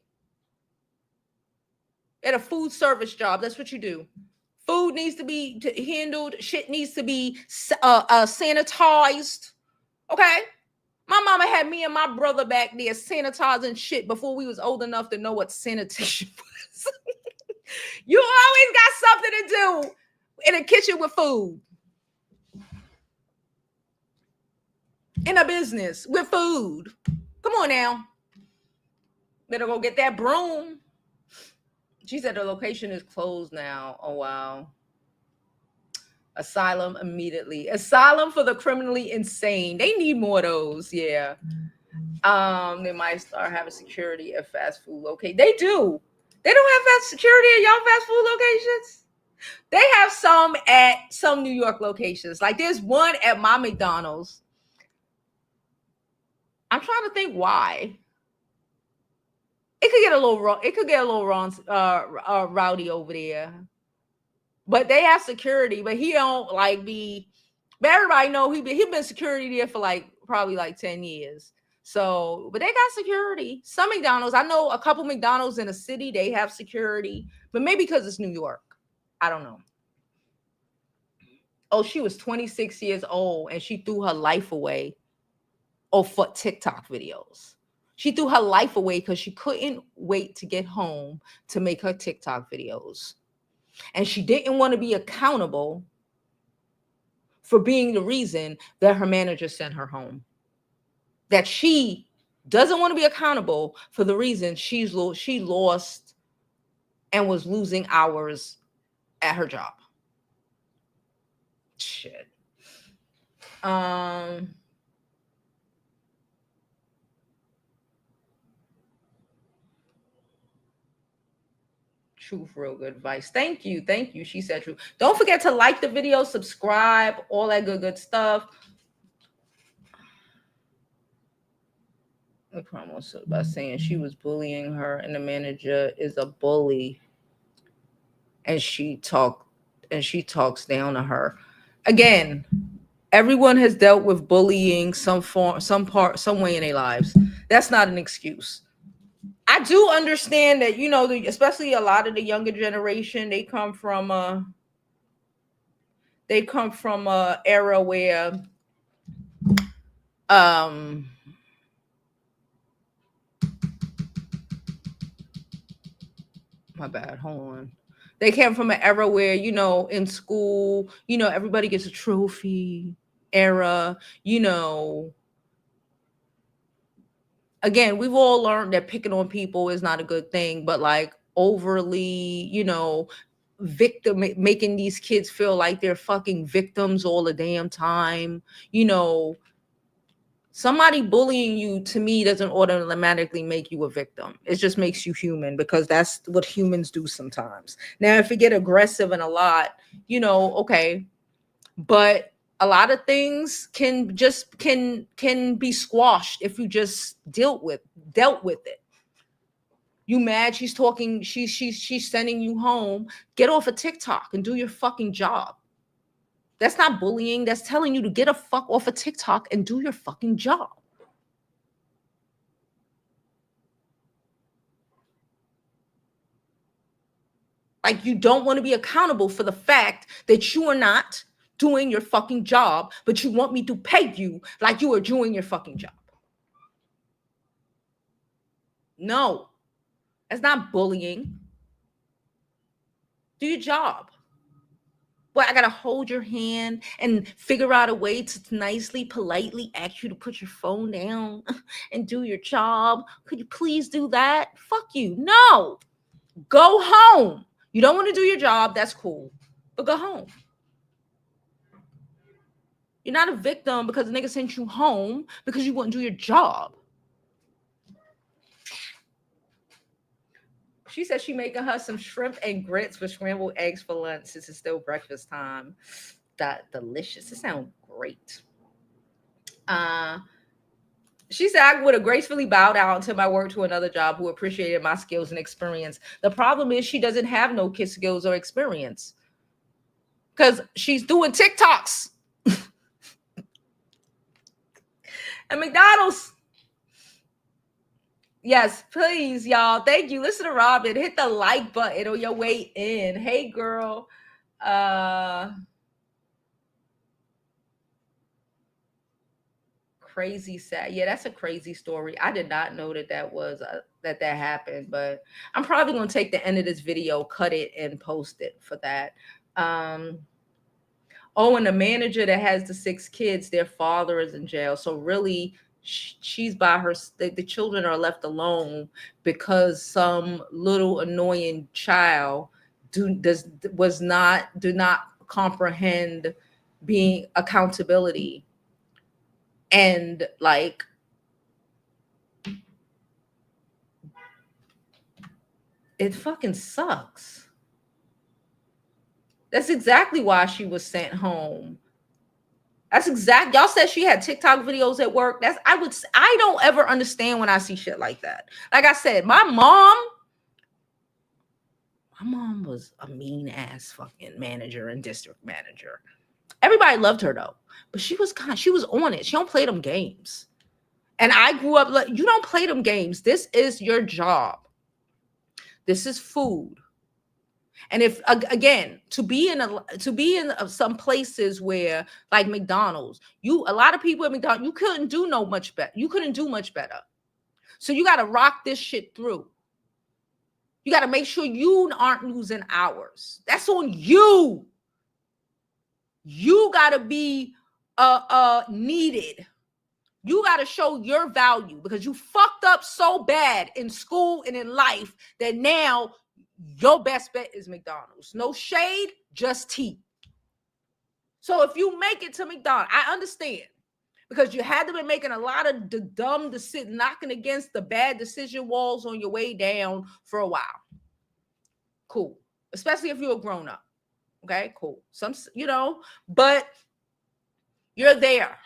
At a food service job, that's what you do. Food needs to be handled. Shit needs to be sanitized. Okay? My mama had me and my brother back there sanitizing shit before we was old enough to know what sanitation was. You always got something to do in a kitchen with food. In a business with food. Come on now. Better go get that broom. She said the location is closed now. Oh, wow. Asylum immediately. Asylum for the criminally insane. They need more of those. Yeah. They might start having security at fast food locations. They do. They don't have fast security at y'all fast food locations. They have some at some New York locations. Like there's one at my McDonald's. I'm trying to think why. It could get a little rowdy over there. But they have security, but he don't like be. But everybody know he been security there for like probably like 10 years. So, but they got security. Some McDonald's, I know a couple McDonald's in a city, they have security, but maybe because it's New York. I don't know. Oh, she was 26 years old and she threw her life away for TikTok videos. She threw her life away because she couldn't wait to get home to make her TikTok videos. And she didn't want to be accountable for being the reason that her manager sent her home. That she doesn't want to be accountable for the reason she lost and was losing hours at her job. Shit. Truth, real good advice. Thank you. She said true. Don't forget to like the video, subscribe, all that good stuff. The promo by saying she was bullying her and the manager is a bully and she talks down to her. Again, everyone has dealt with bullying some way in their lives. That's not an excuse. I do understand that, you know, especially a lot of the younger generation, they come from a era where my bad, hold on. They came from an era where, you know, in school, you know, everybody gets a trophy era, you know. Again, we've all learned that picking on people is not a good thing, but like overly, you know, making these kids feel like they're fucking victims all the damn time. You know, somebody bullying you to me doesn't automatically make you a victim. It just makes you human because that's what humans do sometimes. Now, if you get aggressive and a lot, you know, okay, but a lot of things can be squashed if you just dealt with it. You mad she's talking, she's sending you home. Get off of TikTok and do your fucking job. That's not bullying. That's telling you to get a fuck off of TikTok and do your fucking job. Like, you don't want to be accountable for the fact that you are not doing your fucking job, but you want me to pay you like you are doing your fucking job. No, that's not bullying. Do your job. Well, I gotta hold your hand and figure out a way to nicely, politely ask you to put your phone down and do your job. Could you please do that? Fuck you. No. Go home. You don't want to do your job, that's cool. But go home. You're not a victim because the nigga sent you home because you wouldn't do your job. She said she making her some shrimp and grits with scrambled eggs for lunch since it's still breakfast time. That delicious. It sounds great. She said, I would have gracefully bowed out to my work to another job who appreciated my skills and experience. The problem is she doesn't have no kid skills or experience because she's doing TikToks. At McDonald's. Yes, please, y'all. Thank you. Listen to Robin. Hit the like button on your way in. Hey, girl. Crazy sad. Yeah, that's a crazy story. I did not know that was that happened, but I'm probably going to take the end of this video, cut it, and post it for that. Oh, and the manager that has the 6 kids, their father is in jail. So really, she's by her. The children are left alone because some little annoying child do not comprehend being accountability, and like it fucking sucks. That's exactly why she was sent home. That's exact. Y'all said she had TikTok videos at work. I don't ever understand when I see shit like that. Like I said, my mom was a mean ass fucking manager and district manager. Everybody loved her though, but she was on it. She don't play them games. And I grew up like, you don't play them games. This is your job. This is food. And if again, to be in some places where like McDonald's, a lot of people at McDonald's, you couldn't do much better. You couldn't do much better. So you got to rock this shit through. You got to make sure you aren't losing hours. That's on you. You got to be needed. You got to show your value because you fucked up so bad in school and in life that now your best bet is McDonald's. No shade, just tea. So if you make it to McDonald's, I understand because you had to be making a lot of the dumb decisions, knocking against the bad decision walls on your way down for a while. Cool. Especially if you're a grown up. Okay, cool. But you're there.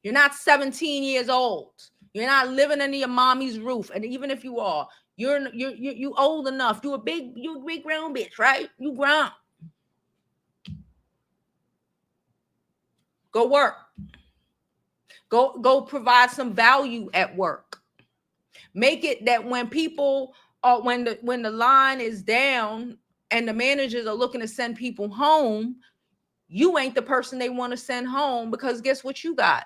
You're not 17 years old. You're not living under your mommy's roof. And even if you are, you old enough. You a big grown bitch, right? You grown. Go work. Go provide some value at work. Make it that when people when the line is down and the managers are looking to send people home, you ain't the person they want to send home because guess what you got?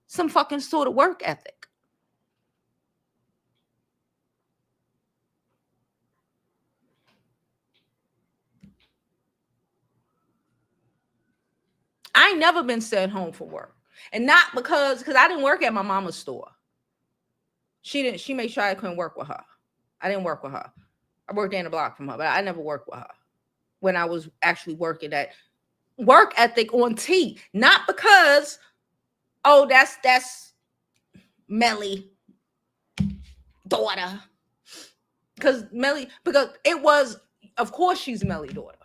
Some fucking sort of work ethic. I ain't never been sent home for work. And not because I didn't work at my mama's store. She made sure I couldn't work with her. I didn't work with her. I worked down the block from her, but I never worked with her when I was actually working at work ethic on T. Not because, oh, that's Melly daughter. Because it was, of course she's Melly daughter.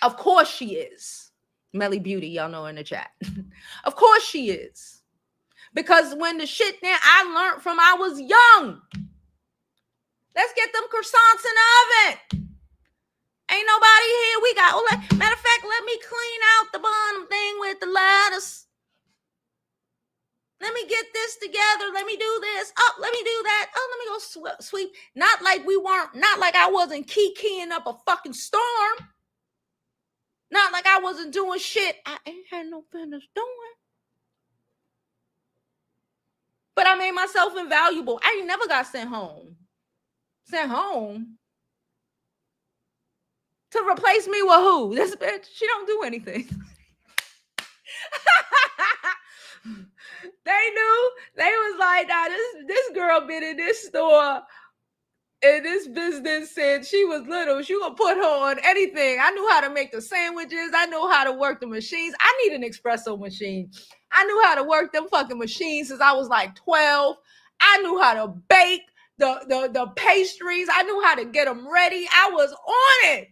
Of course she is. Melly Beauty, y'all know her in the chat. Of course she is. Because when the shit that I learned from I was young. Let's get them croissants in the oven. Ain't nobody here. We got all that. Matter of fact, let me clean out the bottom thing with the lettuce. Let me get this together. Let me do this. Oh, let me do that. Oh, let me go sweep. Not like I wasn't keying up a fucking storm. Not like I wasn't doing shit I ain't had no business doing. But I made myself invaluable. I ain't never got sent home. Sent home? To replace me with who? This bitch, she don't do anything. They knew. They was like, nah, this girl been in this store, in this business since she was little. She gonna put her on anything. I knew how to make the sandwiches. I know how to work the machines. I need an espresso machine. I knew how to work them fucking machines since I was like 12. I knew how to bake the pastries. I knew how to get them ready. I was on it.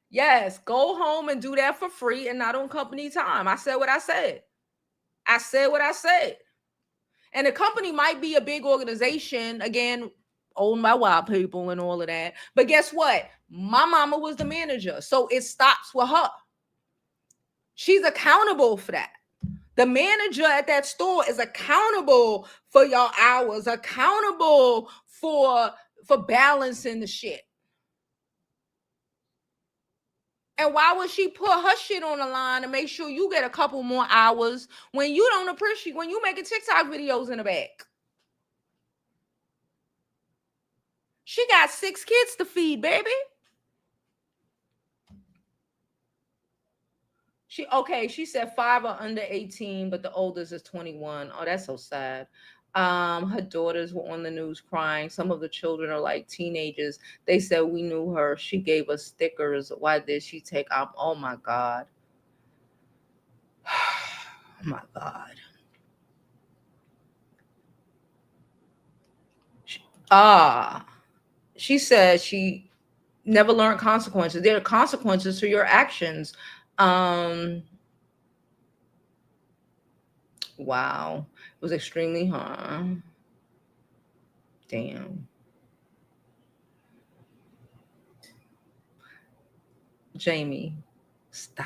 Yes, go home and do that for free and not on company time. I said what I said. And the company might be a big organization, again, owned by white people and all of that. But guess what? My mama was the manager, so it stops with her. She's accountable for that. The manager at that store is accountable for your hours, accountable for balancing the shit. And why would she put her shit on the line to make sure you get a couple more hours when you don't appreciate, when you making TikTok videos in the back? She got 6 kids to feed, baby. She said 5 are under 18, but the oldest is 21. Oh, that's so sad. Her daughters were on the news crying. Some of the children are like teenagers. They said we knew her. She gave us stickers. Why did she take off? Oh my God. Oh my God. She said she never learned consequences. There are consequences to your actions. Wow. It was extremely hard. Damn. Jamie, stop.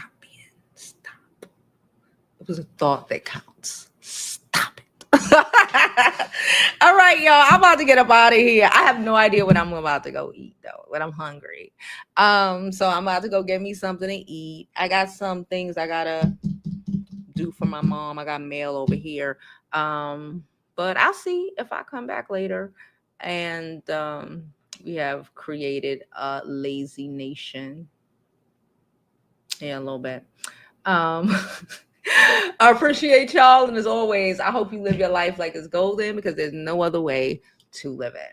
It was a thought that counts. Stop it. All right, y'all. I'm about to get up out of here. I have no idea what I'm about to go eat though, but I'm hungry. So I'm about to go get me something to eat. I got some things I gotta do for my mom. I got mail over here. But I'll see if I come back later. And we have created a lazy nation. Yeah, a little bit. I appreciate y'all. And as always, I hope you live your life like it's golden because there's no other way to live it.